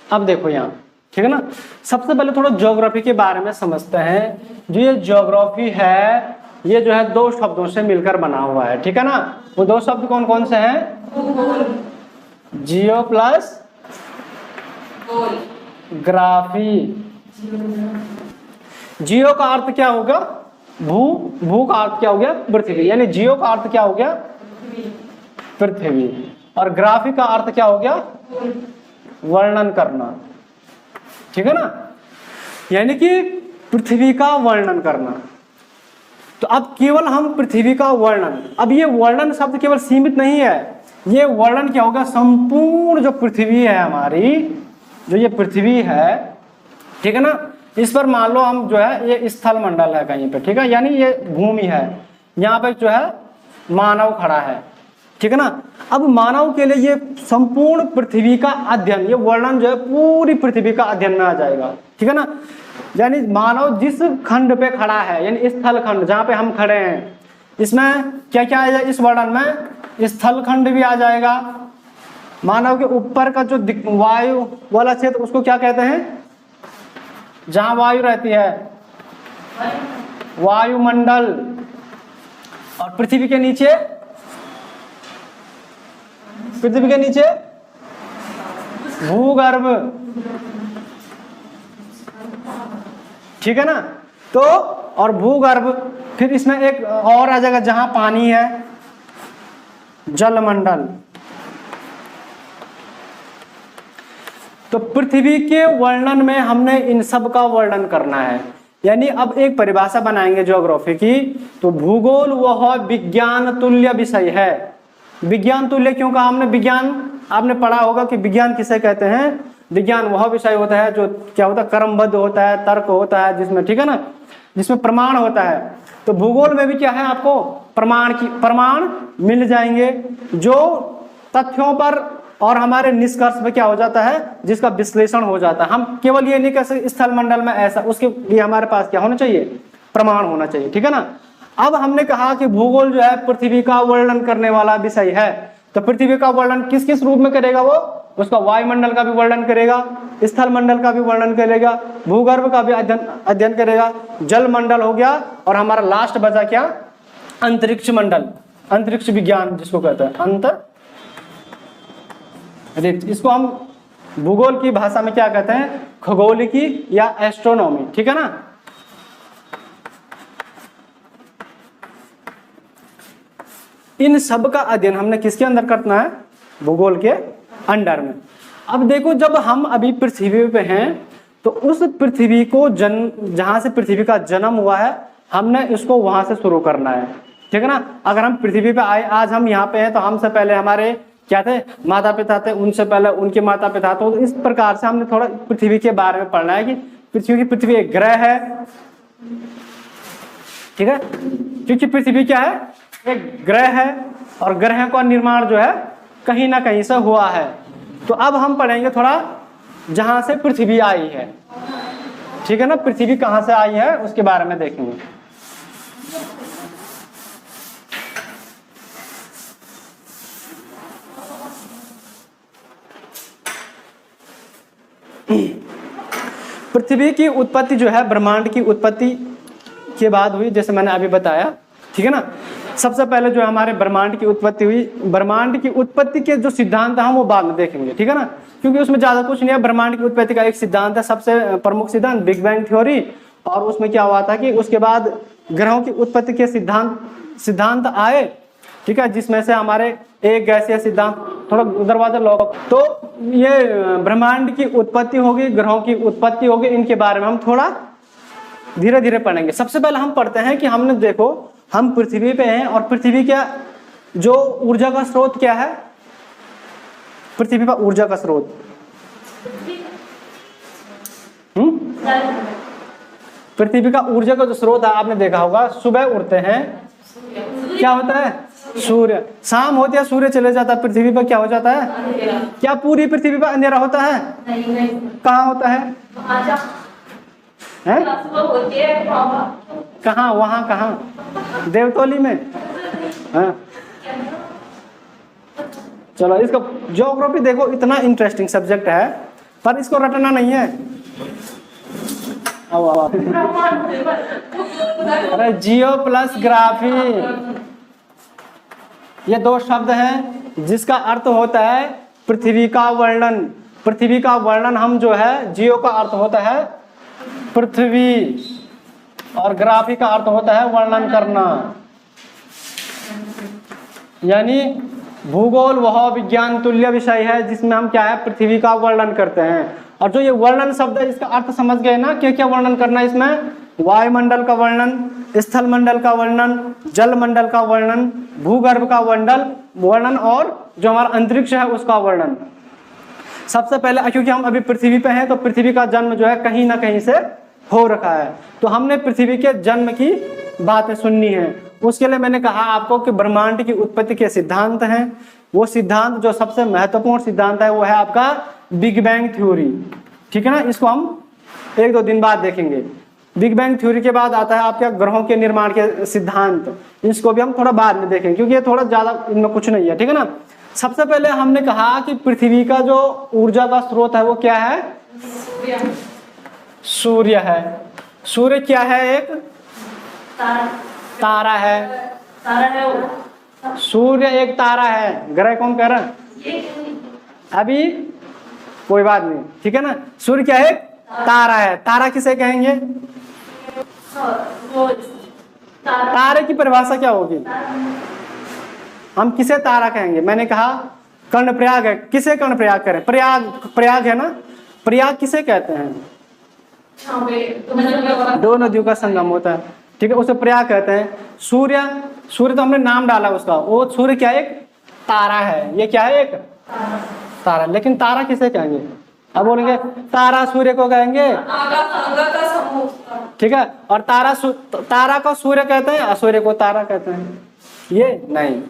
अब देखो यहाँ, ठीक है ना, सबसे पहले थोड़ा ज्योग्राफी के बारे में समझते हैं। जो ये ज्योग्राफी है ये जो है दो शब्दों से मिलकर बना हुआ है, ठीक है ना। वो दो शब्द कौन कौन से हैं? जियो प्लस ग्राफी। जियो का अर्थ क्या होगा? भू। भू का अर्थ क्या हो गया? पृथ्वी। यानी जियो का अर्थ क्या हो गया? पृथ्वी। और ग्राफी का अर्थ क्या हो गया? वर्णन करना, ठीक है ना, यानी कि पृथ्वी का वर्णन करना। तो अब केवल हम पृथ्वी का वर्णन, अब ये वर्णन शब्द केवल सीमित नहीं है, ये वर्णन क्या होगा? संपूर्ण जो पृथ्वी है हमारी, जो ये पृथ्वी है, ठीक है ना, इस पर मान लो हम जो है ये स्थल मंडल है कहीं पे, ठीक है, यानी ये भूमि है, यहाँ पे जो है मानव खड़ा है, ठीक है ना। अब मानव के लिए ये संपूर्ण पृथ्वी का अध्ययन, ये वर्णन जो है पूरी पृथ्वी का अध्ययन में आ जाएगा, ठीक है ना। यानी मानव जिस खंड पे खड़ा है, यानी स्थल खंड जहाँ पे हम खड़े हैं, इसमें क्या क्या आ जाएगा? इस वर्णन में स्थल खंड भी आ जाएगा। मानव के ऊपर का जो वायु वाला क्षेत्र, उसको क्या कहते हैं? जहाँ वायु रहती है, वायुमंडल। और पृथ्वी के नीचे, पृथ्वी के नीचे भूगर्भ, ठीक है ना। तो और भूगर्भ, फिर इसमें एक और आ जाएगा जहां पानी है, जलमंडल। तो पृथ्वी के वर्णन में हमने इन सब का वर्णन करना है। यानी अब एक परिभाषा बनाएंगे ज्योग्राफी की, तो भूगोल वह विज्ञान तुल्य विषय है। विज्ञान तुल्य क्यों कहा हमने? विज्ञान आपने पढ़ा होगा कि विज्ञान किसे कहते हैं? विज्ञान वह विषय होता है जो क्या होता है? क्रमबद्ध होता है, तर्क होता है जिसमें, ठीक है ना, जिसमें प्रमाण होता है। तो भूगोल में भी क्या है? आपको प्रमाण मिल जाएंगे जो तथ्यों पर और हमारे निष्कर्ष पे क्या हो जाता है? जिसका विश्लेषण हो जाता है। हम केवल ये नहीं कह सकते स्थल मंडल में ऐसा, उसके लिए हमारे पास क्या होना चाहिए? प्रमाण होना चाहिए, ठीक है ना। अब हमने कहा कि भूगोल जो है पृथ्वी का वर्णन करने वाला विषय है। तो पृथ्वी का वर्णन किस किस रूप में करेगा? वो उसका वायुमंडल का भी वर्णन करेगा, स्थल मंडल का भी वर्णन करेगा, भूगर्भ का भी अध्ययन करेगा, जल मंडल हो गया, और हमारा लास्ट बचा क्या? अंतरिक्ष मंडल, अंतरिक्ष विज्ञान जिसको कहते हैं अंतरिक्ष। इसको हम भूगोल की भाषा में क्या कहते हैं? खगोलिकी या एस्ट्रोनॉमी, ठीक है ना। इन सब का अध्ययन हमने किसके अंदर करना है? भूगोल के अंडर में। अब देखो, जब हम अभी पृथ्वी पे हैं, तो उस पृथ्वी को जहां से पृथ्वी का जन्म हुआ है, हमने इसको वहां से शुरू करना है, ठीक है ना। अगर हम पृथ्वी पे आए, आज हम यहाँ पे हैं, तो हमसे पहले हमारे क्या थे? माता पिता थे, उनसे पहले उनके माता पिता थे। तो इस प्रकार से हमने थोड़ा पृथ्वी के बारे में पढ़ना है कि पृथ्वी एक ग्रह है, ठीक है, क्योंकि पृथ्वी क्या है? एक ग्रह है, और ग्रह का निर्माण जो है कहीं ना कहीं से हुआ है। तो अब हम पढ़ेंगे थोड़ा जहां से पृथ्वी आई है, ठीक है ना, पृथ्वी कहां से आई है उसके बारे में देखेंगे। पृथ्वी की उत्पत्ति जो है ब्रह्मांड की उत्पत्ति के बाद हुई, जैसे मैंने अभी बताया, ठीक है ना। सबसे पहले जो हमारे ब्रह्मांड की उत्पत्ति हुई, ब्रह्मांड की उत्पत्ति के जो सिद्धांत है हम वो बाद में देखेंगे, ठीक है ना, क्योंकि उसमें ज्यादा कुछ नहीं है। ब्रह्मांड की उत्पत्ति का एक सिद्धांत है, सबसे प्रमुख सिद्धांत, बिग बैंग थ्योरी। और उसमें क्या हुआ था कि उसके बाद ग्रहों की उत्पत्ति के सिद्धांत आए, ठीक है, जिसमें से हमारे एक गैसीय सिद्धांत, थोड़ा दरवाजा लॉक। तो ये ब्रह्मांड की उत्पत्ति होगी, ग्रहों की उत्पत्ति होगी, इनके बारे में हम थोड़ा धीरे धीरे पढ़ेंगे। सबसे पहले हम पढ़ते हैं कि हमने देखो हम पृथ्वी पे हैं, और पृथ्वी क्या जो ऊर्जा का स्रोत क्या है? पृथ्वी पर ऊर्जा का स्रोत पृथ्वी का ऊर्जा का जो स्रोत है, आपने देखा होगा, सुबह उठते हैं क्या होता है? सूर्य। शाम होती है सूर्य चले जाता है, पृथ्वी पर क्या हो जाता है? क्या पूरी पृथ्वी पर अंधेरा होता है? कहाँ होता है? कहाँ? वहां कहाँ? देवतोली में। हाँ, चलो, इसका ज्योग्राफी देखो, इतना इंटरेस्टिंग सब्जेक्ट है, पर इसको रटना नहीं है। अरे जियो प्लस ग्राफी, ये दो शब्द हैं जिसका अर्थ होता है पृथ्वी का वर्णन। पृथ्वी का वर्णन हम जो है, जियो का अर्थ होता है पृथ्वी और ग्राफी का अर्थ होता है वर्णन करना। यानी भूगोल वह विज्ञान तुल्य विषय है जिसमें हम क्या है, पृथ्वी का वर्णन करते हैं। और जो ये वर्णन शब्द है इसका अर्थ समझ गए ना, क्या क्या वर्णन करना है इसमें? वायुमंडल का वर्णन, स्थल मंडल का वर्णन, जल मंडल का वर्णन, भूगर्भ का वर्णन और जो हमारा अंतरिक्ष है उसका वर्णन। सबसे पहले क्योंकि हम अभी पृथ्वी पे हैं तो पृथ्वी का जन्म जो है कहीं ना कहीं से हो रखा है, तो हमने पृथ्वी के जन्म की बातें सुननी है। उसके लिए मैंने कहा आपको कि ब्रह्मांड की उत्पत्ति के सिद्धांत हैं। वो सिद्धांत जो सबसे महत्वपूर्ण सिद्धांत है वो है आपका बिग बैंग थ्योरी। ठीक है ना, इसको हम 1-2 दिन बाद देखेंगे। बिग बैंग थ्योरी के बाद आता है आपका ग्रहों के निर्माण के सिद्धांत, इसको भी हम थोड़ा बाद में देखेंगे क्योंकि ये थोड़ा ज्यादा, इनमें कुछ नहीं है। ठीक है ना, सबसे पहले हमने कहा कि पृथ्वी का जो ऊर्जा का स्रोत है वो क्या है? सूर्य है। सूर्य क्या है? एक तारा है। सूर्य एक तारा है। ग्रह कौन कह रहा है? अभी कोई बात नहीं, ठीक है ना। सूर्य क्या है? तारा है। तारा किसे कहेंगे? तारे की परिभाषा क्या होगी? हम किसे तारा कहेंगे? मैंने कहा कर्णप्रयाग है। किसे कर्णप्रयाग करें? प्रयाग है ना। प्रयाग किसे कहते हैं? दो नदियों का संगम होता है, ठीक है, उसे प्रयाग कहते हैं। सूर्य तो हमने नाम डाला उसका, वो सूर्य क्या है? एक तारा है। ये क्या है? एक तारा। लेकिन तारा किसे कहेंगे? अब बोलेंगे तारा सूर्य को कहेंगे, ठीक है, और तारा को सूर्य कहते हैं, सूर्य को तारा कहते हैं। ये नहीं,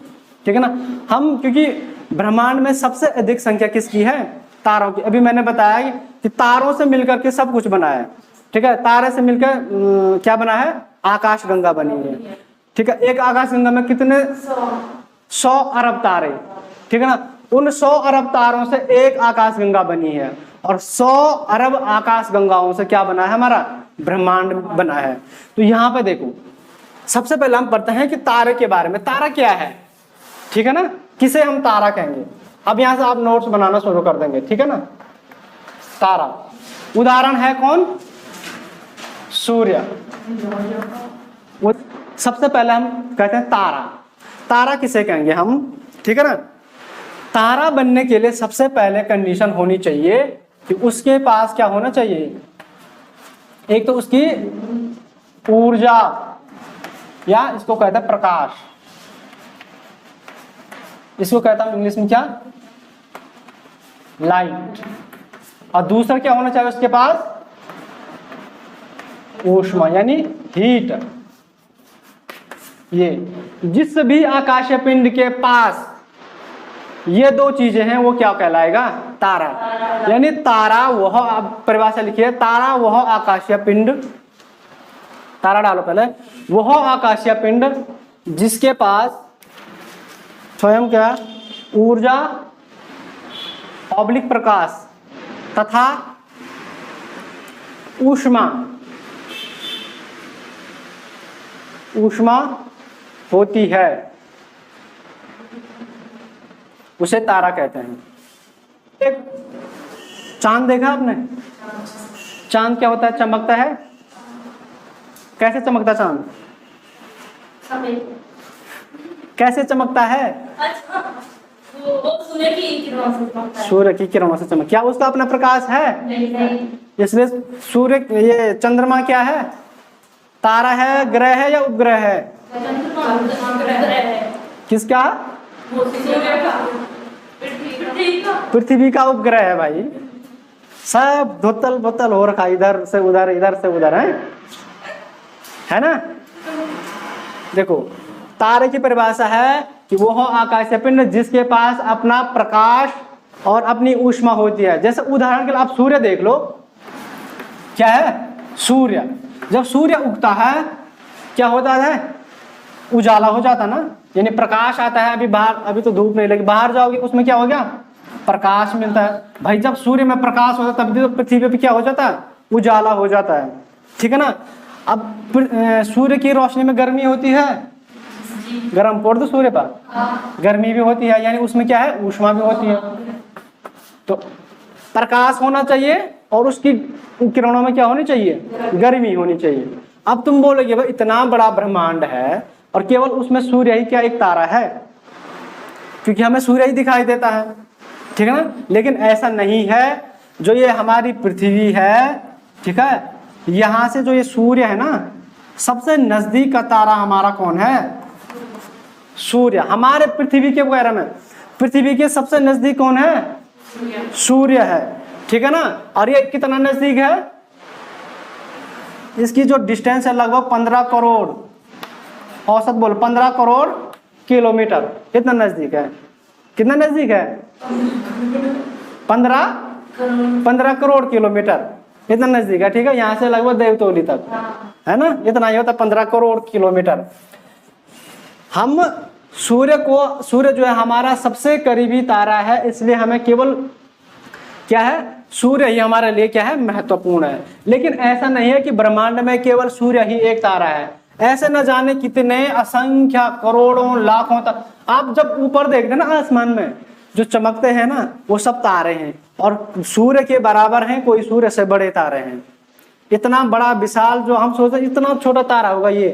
ठीक है ना। हम क्योंकि ब्रह्मांड में सबसे अधिक संख्या किसकी है? तारों की। अभी मैंने बताया कि तारों से मिलकर के सब कुछ बना है, ठीक है। तारे से मिलकर क्या बना है? आकाश गंगा बनी है, ठीक है। एक आकाश गंगा में कितने? 100 अरब तारे, ठीक है ना। उन 100 अरब तारों से एक आकाश गंगा बनी है और 100 अरब आकाश गंगाओं से क्या बना है? हमारा ब्रह्मांड बना है। तो यहाँ पे देखो, सबसे पहले हम पढ़ते हैं कि तारे के बारे में। तारा क्या है, ठीक है ना, किसे हम तारा कहेंगे। अब यहाँ से आप नोट्स बनाना शुरू कर देंगे, ठीक है ना। तारा उदाहरण है कौन? सूर्य। सबसे पहले हम कहते हैं तारा। तारा किसे कहेंगे हम, ठीक है ना। तारा बनने के लिए सबसे पहले कंडीशन होनी चाहिए कि उसके पास क्या होना चाहिए? एक तो उसकी ऊर्जा, या इसको कहते हैं प्रकाश। इसको कहता हूं इंग्लिश में क्या? लाइट। और दूसरा क्या होना चाहिए उसके पास? ऊष्मा यानी हीट। ये जिस भी आकाशीय पिंड के पास ये दो चीजें हैं वो क्या कहलाएगा? तारा। यानी तारा वह, आप परिभाषा लिखिए, तारा वह आकाशीय पिंड, तारा डालो पहले, वह आकाशीय पिंड जिसके पास स्वयं क्या? ऊर्जा ऑब्लिक प्रकाश तथा ऊष्मा होती है, उसे तारा कहते हैं। एक चांद देखा आपने? चांद क्या होता है? चमकता है। कैसे चमकता चांद? कैसे चमकता है? सूर्य की किरणों से चमक। क्या उसका अपना प्रकाश है? नहीं। इसलिए सूर्य, ये चंद्रमा क्या है? तारा है, ग्रह है या उपग्रह है? किसका? पृथ्वी का उपग्रह है भाई। सब धोतल बोतल हो रखा, इधर से उधर, इधर से उधर है ना। देखो, तारे की परिभाषा है कि वो आकाशीय पिंड जिसके पास अपना प्रकाश और अपनी ऊष्मा होती है। जैसे उदाहरण के लिए आप सूर्य देख लो, क्या है? सूर्य। जब सूर्य उगता है क्या होता है? उजाला हो जाता ना, यानी प्रकाश आता है। अभी बाहर, अभी तो धूप नहीं लगी, बाहर जाओगे उसमें क्या हो गया? प्रकाश मिलता है। भाई जब सूर्य में प्रकाश होता है तब भी तो पृथ्वी पे क्या हो जाता है, उजाला हो जाता है, ठीक है ना। अब सूर्य की रोशनी में गर्मी होती है, गर्म पड़ दो सूर्य पर, गर्मी भी होती है, यानी उसमें क्या है, ऊष्मा भी होती है। तो प्रकाश होना चाहिए और उसकी किरणों में क्या होनी चाहिए, गर्मी होनी चाहिए। अब तुम बोलोगे भाई इतना बड़ा ब्रह्मांड है और केवल उसमें सूर्य ही क्या एक तारा है, क्योंकि हमें सूर्य ही दिखाई देता है, ठीक है ना। लेकिन ऐसा नहीं है, जो ये हमारी पृथ्वी है, ठीक है, यहां से जो ये सूर्य है ना, सबसे नजदीक का तारा हमारा कौन है, सूर्य। हमारे पृथ्वी के वगैरह में पृथ्वी के सबसे नजदीक कौन है, सूर्य है, ठीक है ना। और ये कितना नजदीक है, इसकी जो डिस्टेंस है लगभग 15 करोड़, औसत बोल 15 करोड़ किलोमीटर, इतना नजदीक है। कितना नजदीक है, 15 करोड़ किलोमीटर, इतना नजदीक है, ठीक है। यहाँ से लगभग देवतोली तक है ना, इतना ही होता है 15 करोड़ किलोमीटर। हम सूर्य जो है हमारा सबसे करीबी तारा है, इसलिए हमें केवल क्या है, सूर्य ही हमारे लिए क्या है, महत्वपूर्ण है। लेकिन ऐसा नहीं है कि ब्रह्मांड में केवल सूर्य ही एक तारा है, ऐसे न जाने कितने असंख्य करोड़ों लाखों तक। आप जब ऊपर देखते हैं ना आसमान में जो चमकते हैं ना, वो सब तारे हैं और सूर्य के बराबर हैं, कोई सूर्य से बड़े तारे हैं। इतना बड़ा विशाल, जो हम सोचते इतना छोटा तारा होगा ये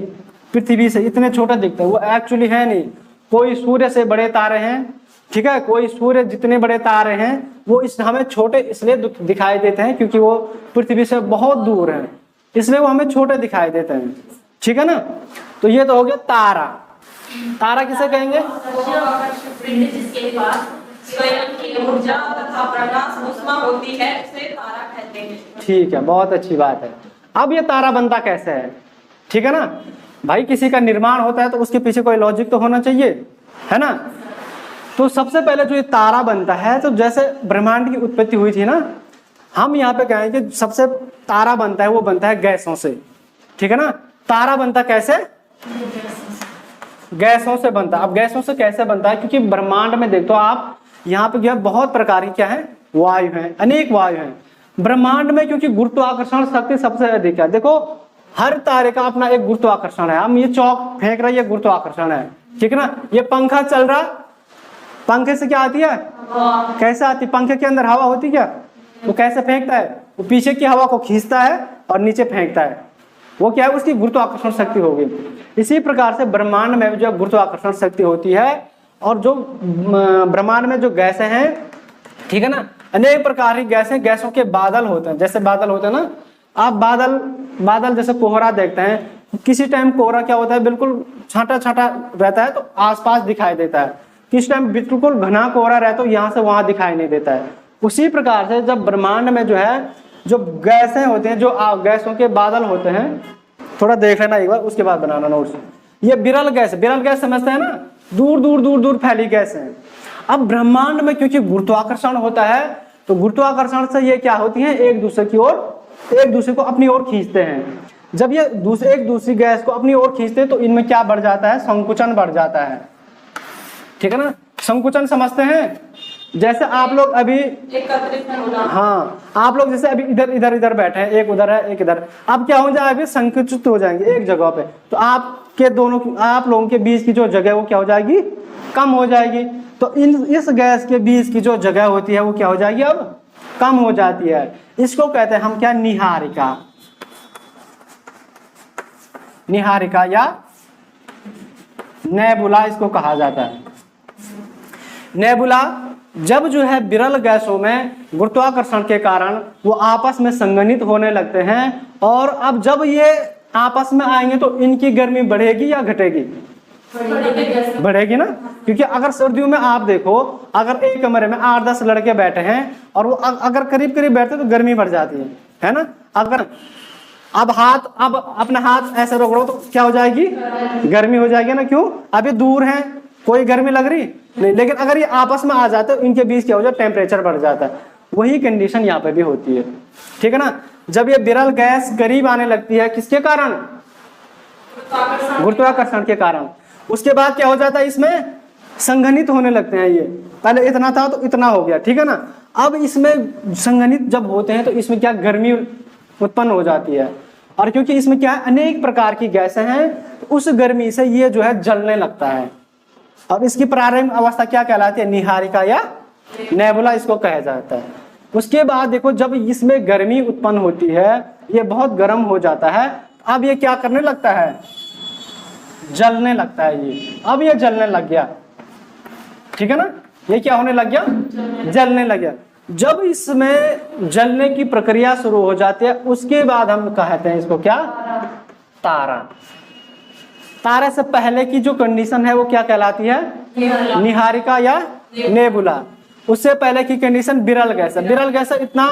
पृथ्वी से इतने छोटा दिखता है, वो एक्चुअली है नहीं, कोई सूर्य से बड़े तारे हैं, ठीक है। कोई सूर्य जितने बड़े तारे हैं वो हमें छोटे इसलिए दिखाई देते हैं क्योंकि वो पृथ्वी से बहुत दूर है, इसलिए वो हमें छोटे दिखाई देते हैं, ठीक है ना। तो ये तो हो गया तारा। तारा किसे कहेंगे, जिसके पास स्वयं की ऊर्जा तथा प्रकाश ऊष्मा होती है, उसे तारा कहते हैं। ठीक है, बहुत अच्छी बात है। अब ये तारा बनता कैसे है, ठीक है ना। भाई किसी का निर्माण होता है तो उसके पीछे कोई लॉजिक तो होना चाहिए, है ना। तो सबसे पहले जो ये तारा बनता है, तो जैसे ब्रह्मांड की उत्पत्ति हुई थी ना, हम यहाँ पे कहें कि सबसे तारा बनता है, वो बनता है गैसों से, ठीक है ना। तारा बनता कैसे, गैसों से बनता। अब गैसों से कैसे बनता है, क्योंकि ब्रह्मांड में देखो आप, यहाँ पे क्या बहुत प्रकार की क्या है, वायु है, अनेक वायु है ब्रह्मांड में, क्योंकि गुरुत्वाकर्षण शक्ति सबसे अधिक है। देखो हर तारे का अपना एक गुरुत्वाकर्षण है। हम ये चौक फेंक रहे, ये गुरुत्वाकर्षण है, ठीक है ना। ये पंखा चल रहा, पंखे से क्या आती है, कैसे आती, पंखे के अंदर हवा होती क्या, वो कैसे फेंकता है, वो पीछे की हवा को खींचता है और नीचे फेंकता है, वो क्या है, उसकी गुरुत्वाकर्षण शक्ति होगी। इसी प्रकार से ब्रह्मांड में जो गुरुत्वाकर्षण शक्ति होती है, और जो ब्रह्मांड में जो गैसें हैं, ठीक है ना, अनेक प्रकार की गैसें, गैसों के बादल होते हैं। जैसे बादल होते हैं ना, आप बादल जैसे कोहरा देखते हैं, किसी टाइम कोहरा क्या होता है, बिल्कुल छाटा छाटा रहता है तो आसपास दिखाई देता है, किस टाइम बिल्कुल घना कोहरा रहता है तो यहाँ से वहां दिखाई नहीं देता है। उसी प्रकार से जब ब्रह्मांड में जो है, जो गैसें होते हैं, जो गैसों के बादल होते हैं, थोड़ा देख लेना एक बार, उसके बाद बनाना नोट्स। ये विरल गैस समझते हैं ना, दूर दूर फैली गैस है। अब ब्रह्मांड में क्योंकि गुरुत्वाकर्षण होता है, तो गुरुत्वाकर्षण से ये क्या होती है, एक दूसरे को अपनी ओर खींचते हैं। जब ये एक दूसरी गैस को अपनी ओर खींचते हैं तो इनमें क्या बढ़ जाता है, संकुचन बढ़ जाता है, ठीक है ना। संकुचन समझते हैं, जैसे आप लोग अभी हाँ, आप लोग जैसे अभी इधर बैठे हैं, एक उधर है एक इधर, अब क्या हो जाएगा, संकुचित हो जाएंगे एक जगह पे, तो आप लोगों के बीच की जो जगह वो क्या हो जाएगी, कम हो जाएगी। तो इस गैस के बीच की जो जगह होती है वो क्या हो जाएगी, अब कम हो जाती है। इसको कहते हैं हम क्या, निहारिका या नेबुला इसको कहा जाता है। नेबुला जब जो है विरल गैसों में गुरुत्वाकर्षण के कारण वो आपस में संघनित होने लगते हैं, और अब जब ये आपस में आएंगे तो इनकी गर्मी बढ़ेगी या घटेगी, बढ़ेगी ना। क्योंकि अगर सर्दियों में आप देखो, अगर एक कमरे में 8-10 लड़के बैठे हैं और वो अगर करीब बैठते तो गर्मी बढ़ जाती है ना। अगर अब अपना हाथ ऐसे रगड़ो तो क्या हो जाएगी, गर्मी हो जाएगी ना। क्यों, अभी दूर हैं, कोई गर्मी लग रही नहीं, लेकिन अगर ये आपस में आ जाते तो इनके बीच क्या हो जाए, टेम्परेचर बढ़ जाता है। वही कंडीशन यहाँ पे भी होती है, ठीक है ना। जब ये विरल गैस करीब आने लगती है, किसके कारण, गुरुत्वाकर्षण के कारण, उसके बाद क्या हो जाता है, इसमें संघनित होने लगते हैं। ये पहले इतना था तो इतना हो गया, ठीक है ना। अब इसमें संघनित जब होते हैं तो इसमें क्या गर्मी उत्पन्न हो जाती है, और क्योंकि इसमें क्या है अनेक प्रकार की गैसें हैं तो उस गर्मी से ये जो है जलने लगता है। और इसकी प्रारंभिक अवस्था क्या कहलाती है, निहारिका या नेबुला इसको कहा जाता है। उसके बाद देखो जब इसमें गर्मी उत्पन्न होती है, ये बहुत गर्म हो जाता है, अब ये क्या करने लगता है, जलने लगता है। ये अब ये जलने लग गया, ठीक है ना। ये क्या होने लग गया, जलने लग गया। जब इसमें जलने की प्रक्रिया शुरू हो जाती है उसके बाद हम कहते हैं इसको क्या, तारा। तारे से पहले की जो कंडीशन है वो क्या कहलाती है, निहारिका या नेबुला। उससे पहले की कंडीशन विरल गैस है। विरल गैस इतना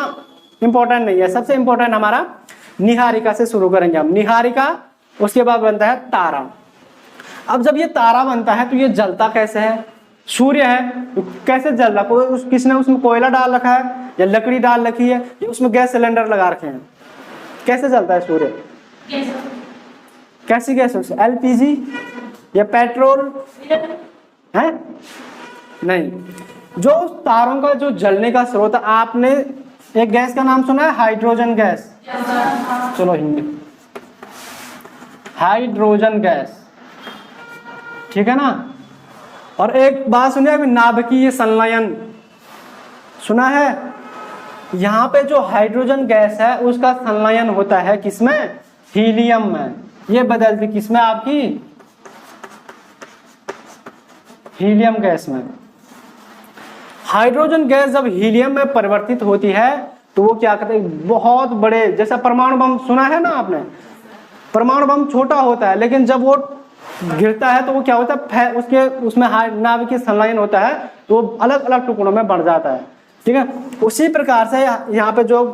इंपॉर्टेंट नहीं है, सबसे इंपॉर्टेंट हमारा निहारिका से शुरू करेंगे हम। निहारिका, उसके बाद बनता है तारा। अब जब ये तारा बनता है तो ये जलता कैसे है, सूर्य है तो कैसे जल रहा, किसने उसमें कोयला डाल रखा है या लकड़ी डाल रखी है या उसमें गैस सिलेंडर लगा रखे हैं, कैसे जलता है सूर्य, कैसी गैस है, एलपीजी या पेट्रोल है, नहीं। जो तारों का जो जलने का स्रोत है, आपने एक गैस का नाम सुना है, हाइड्रोजन गैस। चलो हिंदी, हाइड्रोजन गैस, ठीक है ना। और एक बात सुनिए, अभी नाभिकीय संलयन सुना है। यहाँ पे जो हाइड्रोजन गैस है उसका संलयन होता है किसमें, हीलियम में। ये बदलती किसमें, आपकी हीलियम गैस में। हाइड्रोजन गैस जब हीलियम में परिवर्तित होती है तो वो क्या करते हैं, बहुत बड़े, जैसा परमाणु बम सुना है ना आपने, परमाणु बम छोटा होता है लेकिन जब वो गिरता है तो वो क्या होता है, उसके उसमें नाभिकीय संलयन होता है तो वो अलग अलग टुकड़ों में बढ़ जाता है, ठीक है। उसी प्रकार से यहाँ पे जो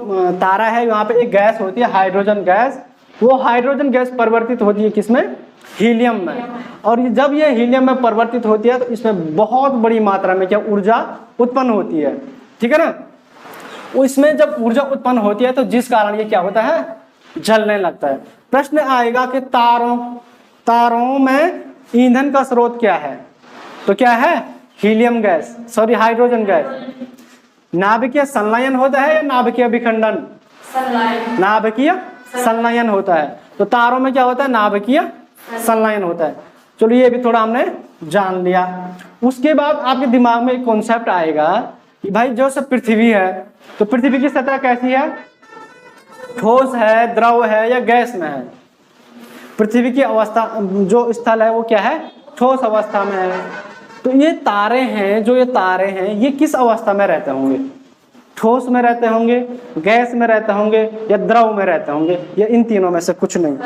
तारा है, यहाँ पे एक गैस होती है हाइड्रोजन गैस। वो हाइड्रोजन गैस परिवर्तित होती है किसमें, हीलियम में। और जब ये हीलियम में परिवर्तित होती है तो इसमें बहुत बड़ी मात्रा में क्या ऊर्जा उत्पन्न होती है, ठीक है ना। इसमें जब ऊर्जा उत्पन्न होती है तो जिस कारण ये क्या होता है, जलने लगता है। प्रश्न आएगा कि तारों में ईंधन का स्रोत क्या है, तो क्या है, helium gas, sorry hydrogen gas. नाभिकीय संलयन होता है या नाभिकीय विखंडन, नाभिकीय संलयन होता है। तो तारों में क्या होता है, नाभिकीय संलयन होता है। चलो ये भी थोड़ा हमने जान लिया। उसके बाद आपके दिमाग में एक कॉन्सेप्ट आएगा कि भाई जो सब पृथ्वी है तो पृथ्वी की सतह कैसी है, ठोस है, द्रव है या गैस में है। पृथ्वी की अवस्था जो स्थल है वो क्या है, ठोस अवस्था में है। तो ये तारे हैं, जो ये तारे हैं ये किस अवस्था में रहते होंगे, ठोस में रहते होंगे, गैस में रहते होंगे या द्रव में रहते होंगे, या इन तीनों में से कुछ नहीं।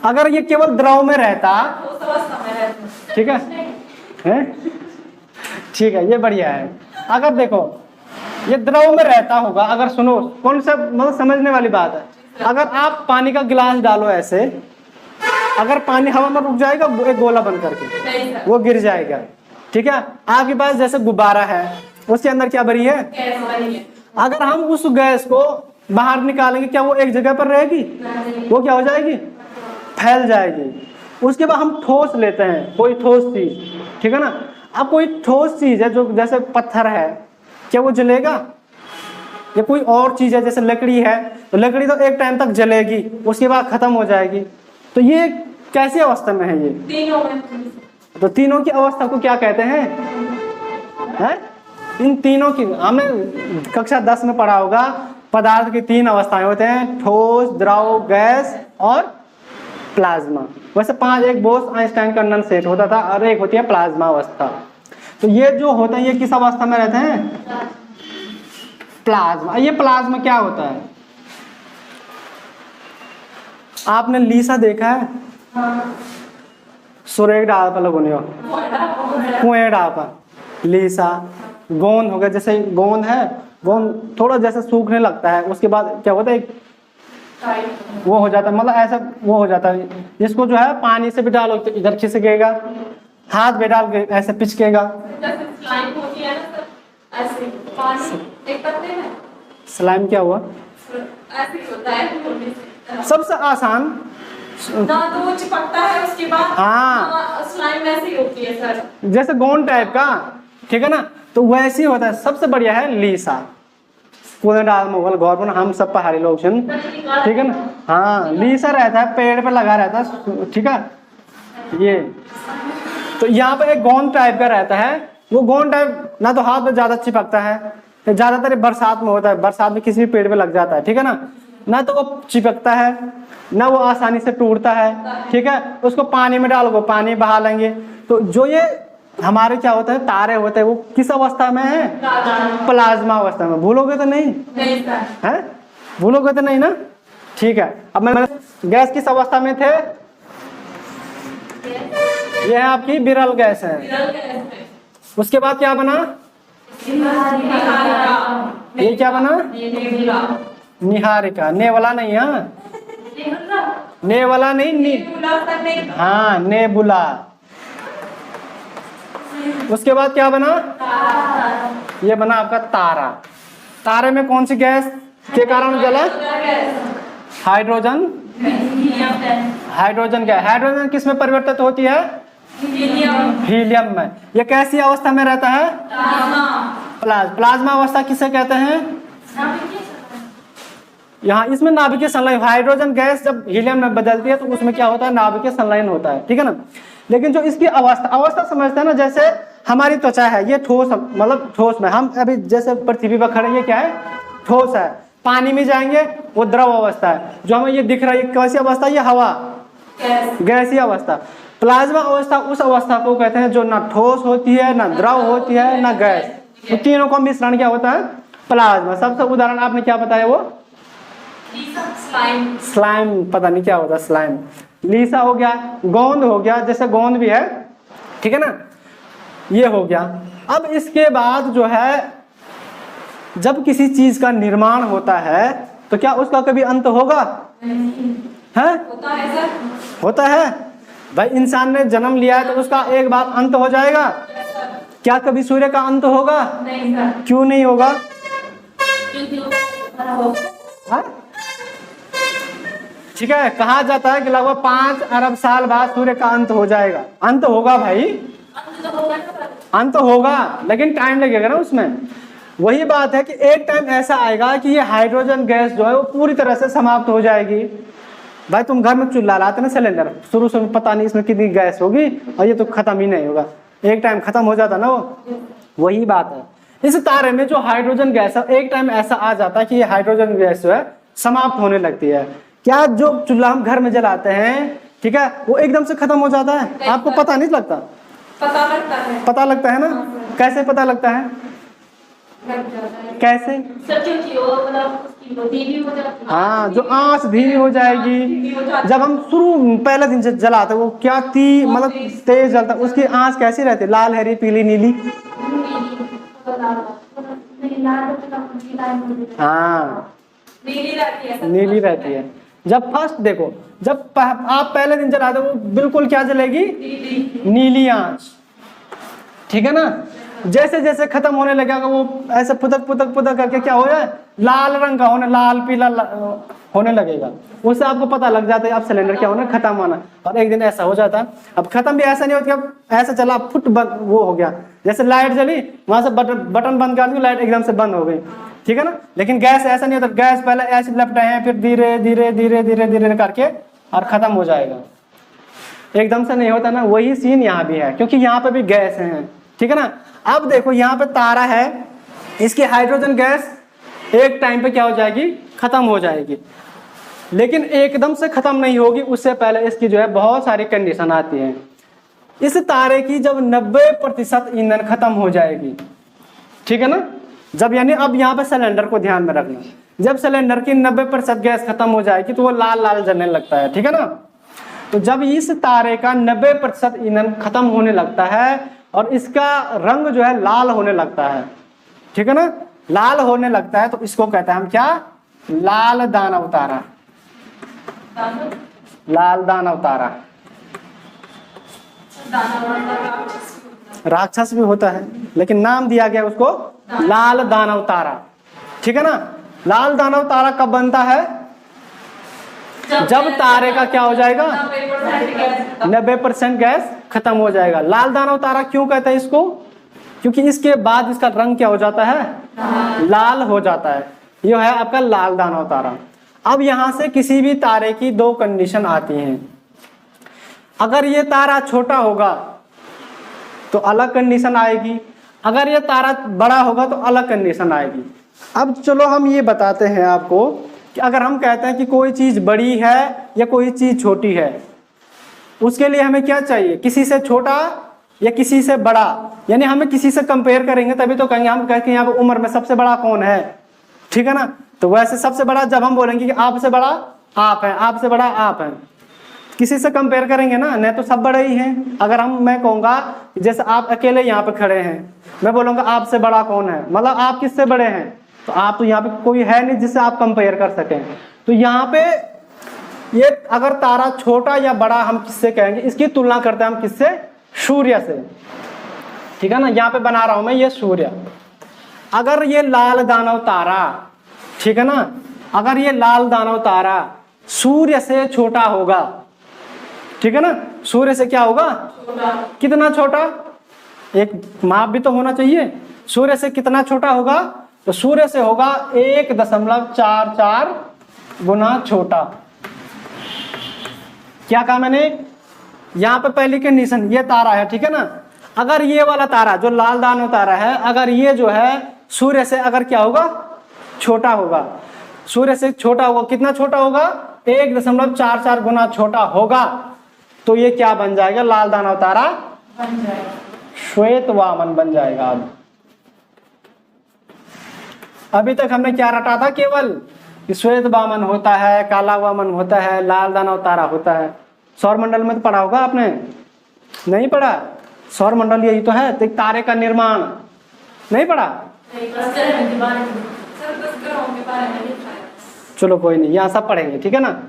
अगर ये केवल द्रव में रहता, ठीक है, ठीक है, ये बढ़िया है। अगर देखो ये द्रव में रहता होगा, अगर सुनो कौन सा मतलब समझने वाली बात है, अगर आप पानी का गिलास डालो ऐसे, अगर पानी हवा में रुक जाएगा एक गोला बन करके वो गिर जाएगा, ठीक है। आपके पास जैसे गुब्बारा है उसके अंदर क्या भरी है, अगर हम उस गैस को बाहर निकालेंगे क्या वो एक जगह पर रहेगी, वो क्या हो जाएगी, फैल जाएगी। उसके बाद हम ठोस लेते हैं, कोई ठोस चीज, ठीक है ना। अब कोई ठोस चीज है जो जैसे पत्थर है, क्या वो जलेगा, या कोई और चीज है जैसे लकड़ी है, तो लकड़ी तो एक टाइम तक जलेगी उसके बाद खत्म हो जाएगी। तो ये कैसी अवस्था में है, ये तीनों में। तो तीनों की अवस्था को क्या कहते हैं, है? इन तीनों की हमने कक्षा 10 में पढ़ा होगा, पदार्थ की 3 अवस्थाएं होते हैं, ठोस, द्रव, गैस और प्लाज्मा। वैसे 5, एक बोस आइंस्टाइन कंडन सेट होता था और एक होती है प्लाज्मा अवस्था। तो ये जो होते हैं ये किस अवस्था में रहते हैं, प्लाज्मा। ये प्लाज्मा क्या होता है, आपने लीसा देखा है, सुरेख डाल पर लोगों ने कुएं डाल पर लीसा, गोंद हो गया, जैसे गोंद है, गोंद थोड़ा जैसे सूखने लगता है उसके बाद क्या होता है, वो हो जाता है, मतलब ऐसा वो हो जाता है, जिसको जो है पानी से भी डालो तो इधर खिसकेगा, हाथ में डाल के ऐसे पिचकेगा। स्लाइम क्या हुआ, ऐसे होता है। सबसे आसान ना तो वो चिपकता है उसके बाद। हाँ। स्लाइम वैसी होती है सर। जैसे गोंद टाइप का, ठीक है ना, तो वैसे ही होता है। सबसे बढ़िया है लीसा, कोदंडाल मुगल गौरवन, हम सब पहाड़ी लोग सुन, ठीक है ना। हाँ, लीसा रहता है, पेड़ पे लगा रहता है, ठीक है। ये तो यहाँ पे एक गोंद टाइप का रहता है। वो गोंद टाइप ना तो हाथ में ज्यादा चिपकता है, ज्यादातर बरसात में होता है, बरसात में किसी भी पेड़ पे लग जाता है, ठीक है ना तो वो चिपकता है, ना वो आसानी से टूटता है, ठीक है। उसको पानी में डालो, पानी बहा लेंगे। तो जो ये हमारे क्या होता है, तारे होते हैं, वो किस अवस्था में है, प्लाज्मा अवस्था में। भूलोगे तो नहीं है, भूलोगे तो नहीं ना, ठीक है। अब मैं गैस किस अवस्था में थे, ये है आपकी विरल गैस है। उसके बाद क्या बना, ये क्या बना, निहारिका। ने वाला नहीं, ने वाला नहीं, हाँ नेबुला। उसके बाद क्या बना, ये बना आपका तारा। तारे में कौन सी गैस के कारण जला, हाइड्रोजन। हाइड्रोजन क्या है, हाइड्रोजन किस में परिवर्तित होती है, हीलियम में। यह कैसी अवस्था में रहता है, प्लाज्मा अवस्था किसे कहते हैं, यहाँ इसमें नाभिकीय संलयन। हाइड्रोजन गैस जब हीलियम में बदलती है तो उसमें क्या होता है, नाभिकीय संलयन होता है, ठीक है ना। लेकिन जो इसकी अवस्था समझते हैं ना, जैसे हमारी त्वचा है, ये ठोस, मतलब ठोस में हम अभी जैसे पृथ्वी पर खड़े, ये क्या है, ठोस है। पानी में जाएंगे वो द्रव अवस्था है। जो हमें ये दिख रहा है कैसी अवस्था, ये हवा, गैसीय अवस्था। प्लाज्मा अवस्था उस अवस्था को कहते हैं जो ना ठोस होती है, ना द्रव होती है, ना गैस। तो तीनों का मिश्रण क्या होता है, प्लाज्मा। सबसे उदाहरण आपने क्या बताया, वो स्लाइम, पता नहीं क्या होता स्लाइम। लीसा हो गया, गोंद हो गया, जैसे गोंद भी है, ठीक है ना, ये हो गया। अब इसके बाद जो है, जब किसी चीज का निर्माण होता है तो क्या उसका कभी अंत होगा, है? होता है भाई। इंसान ने जन्म लिया है तो उसका एक बार अंत हो जाएगा। क्या कभी सूर्य का अंत होगा, क्यों नहीं होगा, ठीक है। कहा जाता है कि लगभग 5 अरब साल बाद सूर्य का अंत हो जाएगा। अंत होगा भाई, अंत होगा, लेकिन टाइम लगेगा ना उसमें। वही बात है कि एक टाइम ऐसा आएगा कि ये हाइड्रोजन गैस जो है वो पूरी तरह से समाप्त हो जाएगी। भाई तुम घर में चूल्हा लाते ना सिलेंडर, शुरू से पता नहीं इसमें कितनी गैस होगी और ये तो खत्म ही नहीं होगा, एक टाइम खत्म हो जाता ना वो। वही बात है इस तारे में, जो हाइड्रोजन गैस है एक टाइम ऐसा आ जाता है कि ये हाइड्रोजन गैस जो है समाप्त होने लगती है। क्या जो चूल्हा हम घर में जलाते हैं, ठीक है, वो एकदम से खत्म हो जाता है, आपको पता नहीं लगता, पता लगता है ना। कैसे पता लगता है, कैसे, हाँ, जो आंच धीमी हो जाएगी। जब हम शुरू पहले दिन से जलाते वो क्या मतलब तेज जलता, उसकी आंच कैसी रहती है, लाल, हरी, पीली, नीली, हाँ नीली रहती है। जब फर्स्ट देखो, जब आप पहले दिन जलाते हो बिल्कुल क्या जलेगी, नीली आंच, ठीक है ना। जैसे जैसे खत्म होने लगेगा वो ऐसे पुतक पुतक पुतक करके क्या हो जाए, लाल रंग का होने, लाल पीला होने लगेगा। उससे आपको पता लग जाता है अब सिलेंडर क्या होना, खत्म होना। और एक दिन ऐसा हो जाता है, अब खत्म भी ऐसा नहीं होता, अब ऐसा चला फुट वो हो गया, जैसे लाइट जली वहां से बटन बंद कर दी, लाइट एकदम से बंद हो गई, ठीक है ना। लेकिन गैस ऐसा नहीं होता, गैस पहले ऐसे लपटाए हैं, फिर धीरे धीरे धीरे धीरे धीरे करके और खत्म हो जाएगा, एकदम से नहीं होता ना। वही सीन यहाँ भी है, क्योंकि यहाँ पे भी गैस है, ठीक है ना। अब देखो यहाँ पे तारा है, इसकी हाइड्रोजन गैस एक टाइम पे क्या हो जाएगी, खत्म हो जाएगी। लेकिन एकदम से खत्म नहीं होगी, उससे पहले इसकी जो है बहुत सारी कंडीशन आती है। इस तारे की जब 90% ईंधन खत्म हो जाएगी, ठीक है ना, जब यानी अब यहाँ पे सिलेंडर को ध्यान में रखना, जब सिलेंडर की 90% गैस खत्म हो जाएगी तो वो लाल लाल जलने लगता है, ठीक है ना। तो जब इस तारे का 90% ईंधन खत्म होने लगता है और इसका रंग जो है लाल होने लगता है, ठीक है ना, लाल होने लगता है, तो इसको कहते हैं हम क्या, लाल दानव तारा, लाल दानव तारा। राक्षस भी होता है लेकिन नाम दिया गया उसको लाल दानव तारा, ठीक है ना। लाल दानव तारा कब बनता है, जब तारे का क्या हो जाएगा 90% गैस 90% गैस खत्म हो जाएगा। लाल दानव तारा क्यों कहते हैं इसको? क्योंकि इसके बाद इसका रंग क्या हो जाता है? लाल हो जाता है। ये है आपका लाल दानव तारा। अब यहां से किसी भी तारे की दो कंडीशन आती हैं। अगर ये तारा छोटा होगा तो अलग कंडीशन आएगी, अगर ये तारा बड़ा होगा तो अलग कंडीशन आएगी। अब चलो हम ये बताते हैं आपको कि अगर हम कहते हैं कि कोई चीज बड़ी है या कोई चीज छोटी है, उसके लिए हमें क्या चाहिए? किसी से छोटा या किसी से बड़ा, यानी हमें किसी से कंपेयर करेंगे तभी तो कहेंगे। हम कहेंगे यहाँ पे उम्र में सबसे बड़ा कौन है, ठीक है ना? तो वैसे सबसे बड़ा जब हम बोलेंगे कि आपसे बड़ा आप हैं, आपसे बड़ा आप हैं, किसी से कंपेयर करेंगे ना, नहीं तो सब बड़े ही हैं। अगर मैं कहूँगा जैसे आप अकेले यहाँ पे खड़े हैं, मैं बोलूँगा आपसे बड़ा कौन है, मतलब आप किससे बड़े हैं, तो आप तो यहाँ पे कोई है नहीं जिससे आप कंपेयर कर सकें। तो यहाँ पे ये अगर तारा छोटा या बड़ा हम किससे कहेंगे, इसकी तुलना करते हैं हम किससे? सूर्य से, ठीक है ना? यहाँ पे बना रहा हूं मैं ये सूर्य। अगर ये लाल दानव तारा, ठीक है ना, अगर ये लाल दानव तारा सूर्य से छोटा होगा, ठीक है ना, सूर्य से क्या होगा? कितना छोटा? एक माप भी तो होना चाहिए। सूर्य से कितना छोटा होगा? तो सूर्य से होगा 1.44 गुना छोटा। क्या कहा मैंने? यहां पे पहली कंडीशन ये तारा है, ठीक है ना? अगर ये वाला तारा जो लाल दानव तारा है, अगर ये जो है सूर्य से अगर क्या होगा? छोटा होगा। सूर्य से छोटा होगा, कितना छोटा होगा? 1.44 गुना छोटा होगा। तो ये क्या बन जाएगा? लाल दानव तारा बन जाएगा, श्वेत वामन बन जाएगा। अब अभी तक हमने क्या रटा था? केवल कि श्वेत वामन होता है, काला वामन होता है, लाल दानव तारा होता है। सौर मंडल में तो पढ़ा होगा आपने, नहीं पढ़ा? सौर मंडल यही तो है, तो एक तारे का निर्माण नहीं पढ़ा? चलो कोई नहीं, यहाँ सब पढ़ेंगे, ठीक है ना?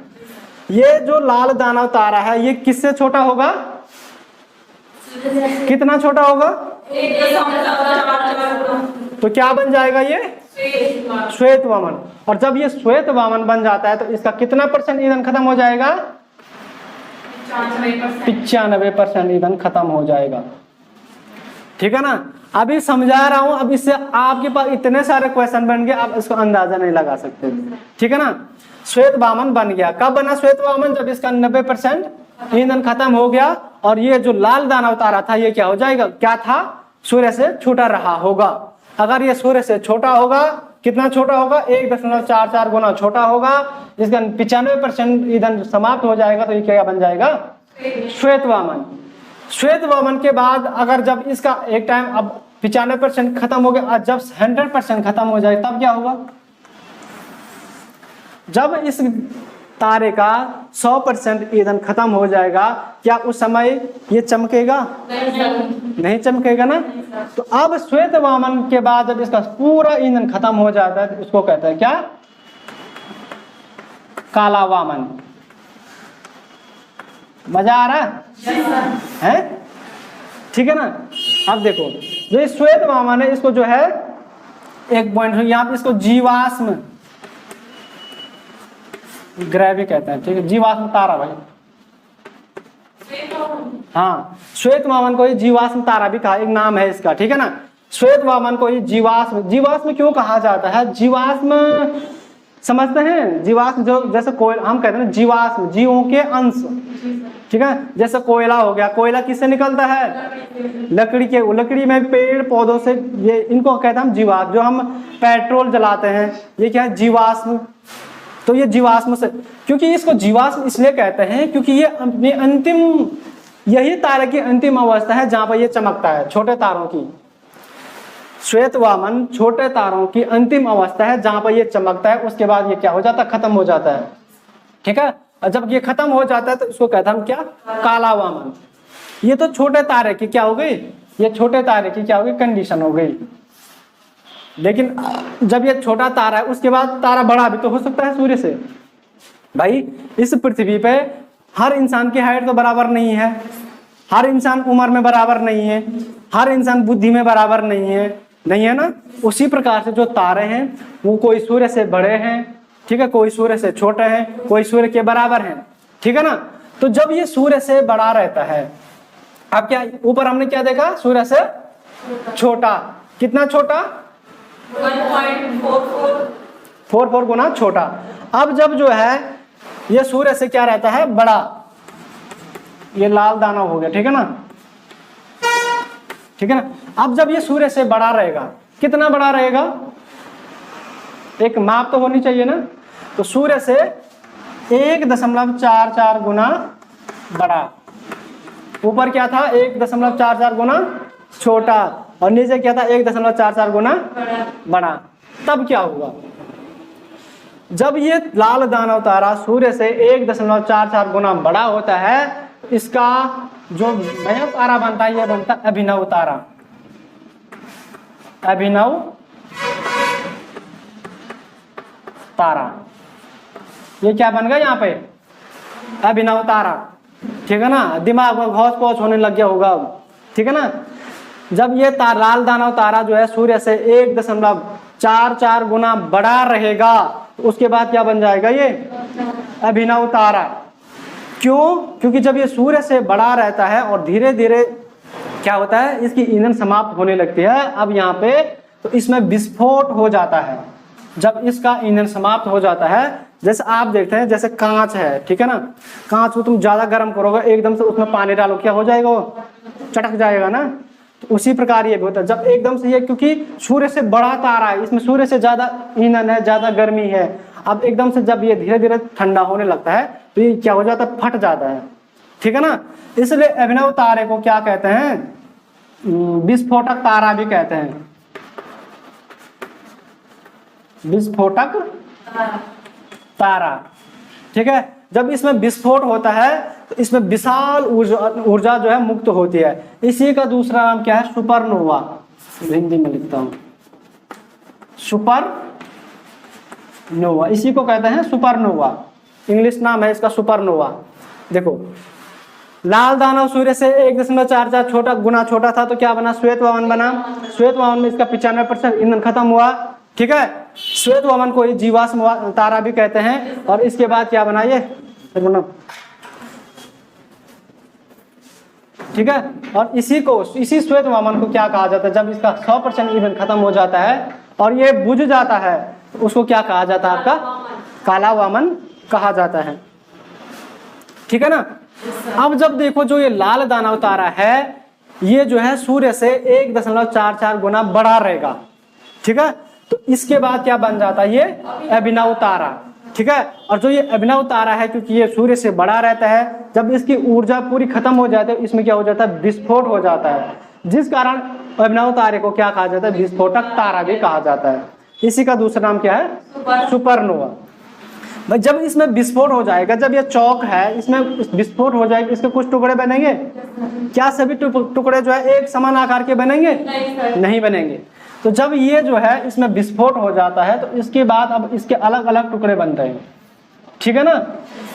ये जो लाल दानव तारा है ये किससे छोटा होगा? कितना छोटा होगा? 1.44 तो क्या बन जाएगा ये? श्वेत वामन। और जब ये श्वेत वामन बन जाता है तो इसका कितना % ईंधन खत्म हो जाएगा? 95% ईंधन खत्म हो जाएगा, ठीक है ना? अभी समझा रहा हूं, अब इससे आपके पास इतने सारे क्वेश्चन बन गए, आप इसको अंदाजा नहीं लगा सकते, ठीक है ना? श्वेत वामन बन गया। कब बना श्वेत वामन? जब इसका 90% ईंधन खत्म हो गया और ये जो लाल दानव तारा था ये क्या हो जाएगा? क्या था? सूर्य से छोटा रहा होगा। अगर ये सूर्य से छोटा होगा, कितना छोटा होगा? 1.44 गुना छोटा होगा, इसका 95% ईंधन समाप्त हो जाएगा, तो ये क्या बन जाएगा? श्वेत वामन। श्वेत वामन के बाद अगर जब इसका एक टाइम अब 95% खत्म हो गया और जब 100% खत्म हो जाए तब क्या होगा? जब इस तारे का 100% ईंधन खत्म हो जाएगा, क्या उस समय ये चमकेगा? नहीं चमकेगा ना? तो अब श्वेत वामन के बाद जब इसका पूरा ईंधन खत्म हो जाता है तो इसको कहते हैं क्या? काला वामन। मजा आ रहा है? ठीक है ना? अब देखो जो ये श्वेत वामन है इसको जो है एक पॉइंट यहाँ पे इसको जीवाश्म ग्रह भी कहते हैं, ठीक है? जीवाश्म तारा भाई, हाँ, श्वेत वामन को ही जीवाश्म तारा भी कहा, एक नाम है इसका, ठीक है ना? श्वेत वामन को ही जीवाश्म, जीवाश्म क्यों कहा जाता है? जीवाश्म समझते हैं? जीवाश्म जो जैसे कोयला, हम कहते हैं जीवाश्म, जीवों के अंश, ठीक है? जैसे कोयला हो गया, कोयला किससे निकलता है? लकड़ी के, लकड़ी में पेड़ पौधों से, ये इनको कहते हैं हम जीवाश्म। जो हम पेट्रोल जलाते हैं ये क्या है? जीवाश्म। तो ये जीवाश्म से, क्योंकि इसको जीवाश्म इसलिए कहते हैं क्योंकि ये अपनी अंतिम, यही तारे की अंतिम अवस्था है जहां पर ये चमकता है। छोटे तारों की, श्वेत वामन छोटे तारों की अंतिम अवस्था है जहां पर ये चमकता है। उसके बाद ये क्या हो जाता है? खत्म हो जाता है, ठीक है? और जब ये खत्म हो जाता है तो इसको कहते हैं हम क्या? काला वामन। ये तो छोटे तारे की क्या हो गई? ये छोटे तारे की क्या हो गई? कंडीशन हो गई। लेकिन जब ये छोटा तारा है उसके बाद तारा बड़ा भी तो हो सकता है सूर्य से। भाई इस पृथ्वी पे हर इंसान की हाइट तो बराबर नहीं है, हर इंसान उम्र में बराबर नहीं है, हर इंसान बुद्धि में बराबर नहीं है, नहीं है ना? उसी प्रकार से जो तारे हैं वो कोई सूर्य से बड़े हैं, ठीक है, कोई सूर्य से छोटे हैं, कोई सूर्य के बराबर हैं, ठीक है ना। तो जब ये सूर्य से बड़ा रहता है, अब क्या ऊपर हमने क्या देखा, सूर्य से छोटा, कितना छोटा, 1.44 गुना छोटा। अब जब जो है ये सूर्य से क्या रहता है, बड़ा, ये लाल दाना हो गया, ठीक है ना, ठीक है ना। अब जब ये सूर्य से बड़ा रहेगा, कितना बड़ा रहेगा, एक माप तो होनी चाहिए ना, तो सूर्य से 1.44 गुना बड़ा, ऊपर क्या था 1.44 गुना छोटा, और नीचे क्या था 1.44 गुना बड़ा। तब क्या हुआ, जब ये लाल दानव तारा सूर्य से 1.44 गुना बड़ा होता है, इसका जो नया तारा बनता है, यह बनता है अभिनव तारा। अभिनव तारा, ये क्या बन गया यहाँ पे, अभिनव तारा, ठीक है ना। दिमाग में घोंच पोच होने लग गया होगा अब, ठीक है ना। जब ये लाल दानव तारा जो है सूर्य से 1.44 गुना बड़ा रहेगा, तो उसके बाद क्या बन जाएगा, ये अभिनव तारा। क्यों, क्योंकि जब ये सूर्य से बड़ा रहता है और धीरे धीरे क्या होता है, इसकी ईंधन समाप्त होने लगती है। अब यहाँ पे तो इसमें विस्फोट हो जाता है। जब इसका ईंधन समाप्त हो जाता है, जैसे आप देखते हैं जैसे कांच है, ठीक है ना, कांच को तुम ज्यादा गर्म करोगे, एकदम से उसमें पानी डालो, क्या हो जाएगा, वो चटक जाएगा ना। तो उसी प्रकार ये भी होता है, जब एकदम से ये, क्योंकि सूर्य से बड़ा तारा है, इसमें सूर्य से ज्यादा ईंधन है, ज्यादा गर्मी है, अब एकदम से जब ये धीरे धीरे ठंडा होने लगता है, तो ये क्या हो जाता है, फट जाता है, ठीक है ना। इसलिए अभिनव तारे को क्या कहते हैं, विस्फोटक तारा भी कहते हैं, विस्फोटक तारा, ठीक है। जब इसमें विस्फोट होता है तो इसमें विशाल ऊर्जा जो है मुक्त होती है। इसी का दूसरा नाम क्या है, सुपरनोवा। हिंदी में लिखता हूं, सुपरनोवा, इसी को कहते हैं सुपरनोवा, इंग्लिश नाम है इसका सुपरनोवा। देखो, लाल दानव सूर्य से 1.44 छोटा गुना छोटा था, तो क्या बना, श्वेत वमन बना। श्वेत वमन में इसका 95% ईंधन खत्म हुआ, ठीक है। श्वेत वमन को जीवाश्म तारा भी कहते हैं। और इसके बाद क्या बना, ये ठीक है। और इसी श्वेत वमन को क्या कहा जाता है, जब इसका 100% ईंधन खत्म हो जाता है और ये बुझ जाता है, तो उसको क्या कहा जाता है, आपका काला वमन कहा जाता है, ठीक है ना। अब जब देखो, जो ये लाल दानव तारा है, ये जो है सूर्य से 1.44 गुना बड़ा रहेगा, ठीक है। तो इसके बाद क्या बन जाता है, ये अभिनव तारा, ठीक है। और जो ये अभिनव तारा है, क्योंकि ये सूर्य से बड़ा रहता है, जब इसकी ऊर्जा पूरी खत्म हो जाती है, इसमें क्या हो जाता है, विस्फोट हो जाता है, जिस कारण अभिनव तारे को क्या कहा जाता है, विस्फोटक तारा भी कहा जाता है। इसी का दूसरा नाम क्या है, सुपरनोवा। जब इसमें विस्फोट हो जाएगा, जब ये चौक है, इसमें विस्फोट हो जाएगा, इसके कुछ टुकड़े बनेंगे, क्या सभी टुकड़े जो है एक समान आकार के बनेंगे, नहीं बनेंगे। तो जब ये जो है इसमें विस्फोट हो जाता है, तो इसके बाद अब इसके अलग अलग टुकड़े बनते हैं, ठीक है ना।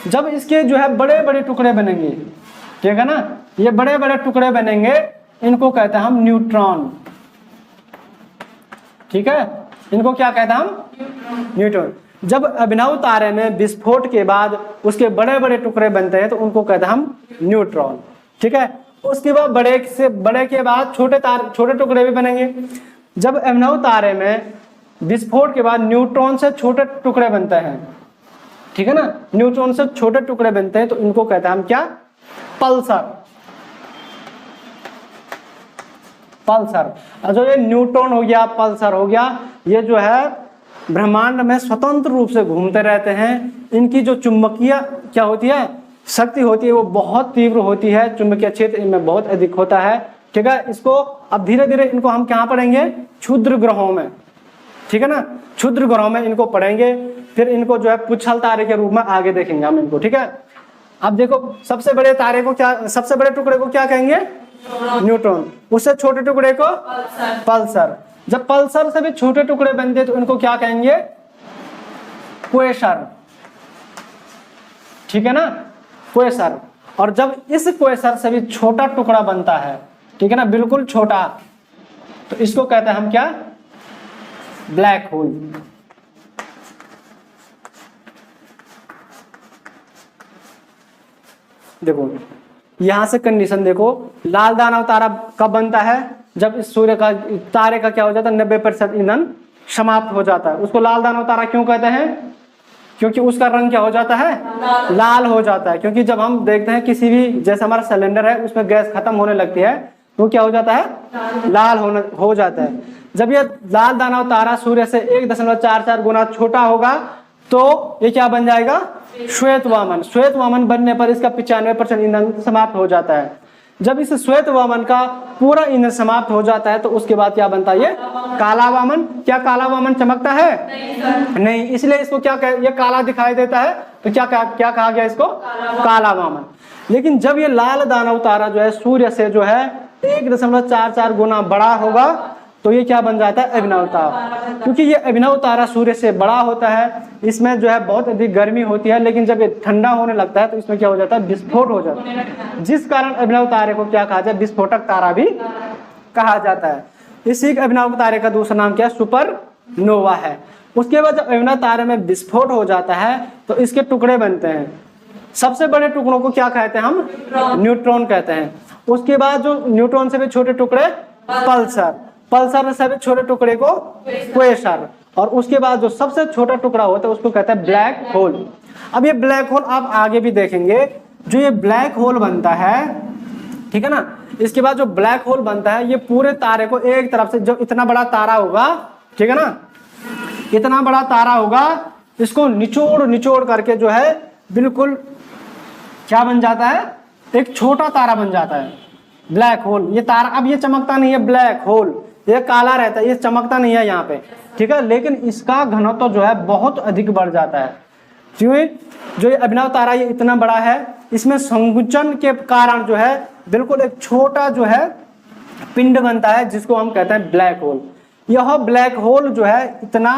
जब इसके जो है बड़े बड़े टुकड़े बनेंगे, ठीक है ना, ये बड़े बड़े टुकड़े बनेंगे, इनको कहते हैं हम न्यूट्रॉन, ठीक है। इनको क्या कहते हैं हम, न्यूट्रॉन। जब अभिनव तारे में विस्फोट के बाद उसके बड़े बड़े टुकड़े बनते हैं, तो उनको कहते हैं हम न्यूट्रॉन, ठीक है। उसके बाद बड़े के बाद छोटे टुकड़े भी बनेंगे। जब अभिनव तारे में विस्फोट के बाद न्यूट्रॉन से छोटे टुकड़े बनते हैं, ठीक है ना, न्यूट्रॉन से छोटे टुकड़े बनते हैं, तो इनको कहते हैं हम क्या, पल्सर। पल्सर, जो ये न्यूट्रॉन हो गया, पल्सर हो गया, ये जो है ब्रह्मांड में स्वतंत्र रूप से घूमते रहते हैं। इनकी जो चुंबकीय क्या होती है, शक्ति होती है, वो बहुत तीव्र होती है, चुंबकीय क्षेत्र इनमें बहुत अधिक होता है, ठीक है। इसको अब धीरे धीरे इनको हम क्या पढ़ेंगे, क्षुद्र ग्रहों में, ठीक है ना, क्षुद्र ग्रहों में इनको पढ़ेंगे। फिर इनको जो है पुच्छल तारे के रूप में आगे देखेंगे हम इनको, ठीक है। अब देखो, सबसे बड़े तारे को क्या, सबसे बड़े टुकड़े को क्या कहेंगे, न्यूट्रॉन। उससे छोटे टुकड़े को पल्सर। जब पल्सर से भी छोटे टुकड़े बनते तो इनको क्या कहेंगे, क्वेसर, ठीक है ना, क्वेसर। और जब इस क्वेसर से भी छोटा टुकड़ा बनता है, ठीक है ना, बिल्कुल छोटा, तो इसको कहते हैं हम क्या, ब्लैक होल। देखो यहाँ से कंडीशन देखो, लाल दानव तारा कब बनता है? जब इस सूर्य का तारे का क्या हो जाता है 90% ईंधन समाप्त हो जाता है। उसको लाल दानव तारा क्यों कहते हैं? क्योंकि उसका रंग क्या हो जाता है? लाल हो जाता है। क्योंकि जब हम देखते हैं किसी भी, जैसे हमारा सिलेंडर है उसमें गैस खत्म होने लगती है तो क्या हो जाता है? लाल हो जाता है। जब ये लाल दानव तारा सूर्य से 1.44 गुना छोटा होगा तो ये क्या बन जाएगा? श्वेत वामन। श्वेत वामन बनने पर इसका 95% ईंधन समाप्त हो जाता है। जब इस श्वेत वामन का पूरा ईंधन समाप्त हो जाता है तो उसके बाद क्या बनता है? ये काला वामन। क्या काला वामन चमकता है? नहीं, इसलिए इसको क्या ये काला दिखाई देता है तो क्या कहा गया इसको? काला वामन। लेकिन जब ये लाल दानव तारा जो है सूर्य से जो है 1.44 गुना बड़ा होगा तो ये क्या बन जाता है? अभिनव तारा। क्योंकि ये अभिनव तारा सूर्य से बड़ा होता है, इसमें जो है बहुत अधिक गर्मी होती है, लेकिन जब ये ठंडा होने लगता है तो इसमें क्या हो जाता है? विस्फोट हो जाता है, जिस कारण अभिनव तारे को क्या कहा जाए? विस्फोटक तारा भी कहा जाता है। इसी अभिनव तारे का दूसरा नाम क्या है? सुपरनोवा है। उसके बाद जब अभिनव तारे में विस्फोट हो जाता है तो इसके टुकड़े बनते हैं। सबसे बड़े टुकड़ों को क्या कहते हैं हम? न्यूट्रॉन कहते हैं। उसके बाद जो न्यूट्रॉन से भी छोटे टुकड़े पल्सर, पल्सर से भी छोटे टुकड़े को क्वेसर, और उसके बाद जो सबसे छोटा टुकड़ा होता है उसको कहते हैं ब्लैक होल। अब ये ब्लैक होल आप आगे भी देखेंगे, जो ये ब्लैक होल बनता है, ठीक है ना, इसके बाद जो ब्लैक होल बनता है ये पूरे तारे को एक तरफ से, जो इतना बड़ा तारा होगा, ठीक है ना, इतना बड़ा तारा होगा, इसको निचोड़ करके जो है बिल्कुल क्या बन जाता है? एक छोटा तारा बन जाता है, ब्लैक होल। ये तारा अब ये चमकता नहीं है, ब्लैक होल ये काला रहता है, ये चमकता नहीं है यहाँ पे, ठीक है, लेकिन इसका घनत्व जो है बहुत अधिक बढ़ जाता है। क्यों? जो ये अभिनव तारा ये इतना बड़ा है, इसमें संकुचन के कारण जो है बिल्कुल एक छोटा जो है पिंड बनता है जिसको हम कहते हैं ब्लैक होल। यह ब्लैक होल जो है इतना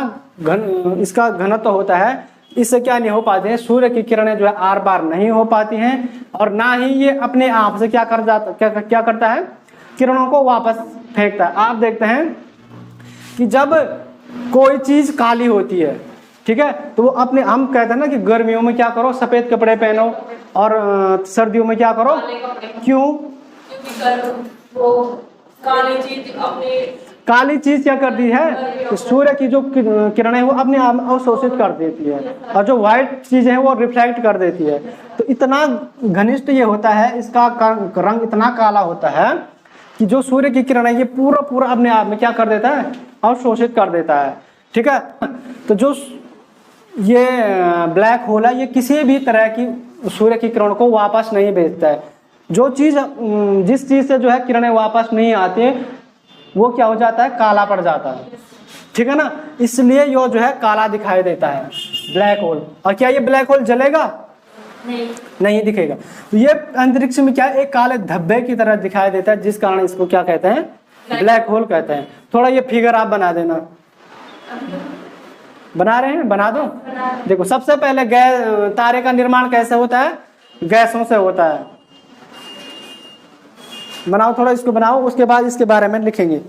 इसका घनत्व होता है, इससे क्या नहीं हो पाते हैं? सूर्य की किरणें जो है आर पार नहीं हो पाती हैं, और ना ही ये अपने आप से क्या करता है? किरणों को वापस फेंकता है। आप देखते हैं कि जब कोई चीज काली होती है, ठीक है, तो वो अपने, हम कहते हैं ना कि गर्मियों में क्या करो? सफेद कपड़े पहनो, और सर्दियों में क्या करो? क्यों? काली चीज क्या करती है? सूर्य की जो किरणें वो अपने आप अवशोषित कर देती है, और जो व्हाइट चीज है वो रिफ्लेक्ट कर देती है। तो इतना घनिष्ठ ये होता है, इसका रंग इतना काला होता है कि जो सूर्य की किरणें ये पूरा अपने आप में क्या कर देता है? अवशोषित कर देता है, ठीक है। तो जो ये ब्लैक होल है ये किसी भी तरह की सूर्य की किरणों को वापस नहीं भेजता है। जिस चीज से जो है किरणें वापस नहीं आती वो क्या हो जाता है? काला पड़ जाता है, ठीक है ना। इसलिए ये जो है काला दिखाई देता है ब्लैक होल। और क्या ये ब्लैक होल जलेगा? नहीं दिखेगा। तो ये अंतरिक्ष में क्या एक काले धब्बे की तरह दिखाई देता है, जिस कारण इसको क्या कहते हैं? ब्लैक होल कहते हैं। थोड़ा ये फिगर आप बना देना। बना रहे हैं? बना दो। देखो सबसे पहले तारे का निर्माण कैसे होता है? गैसों से होता है। बनाओ, थोड़ा इसको बनाओ, उसके बाद इसके बारे में लिखेंगे।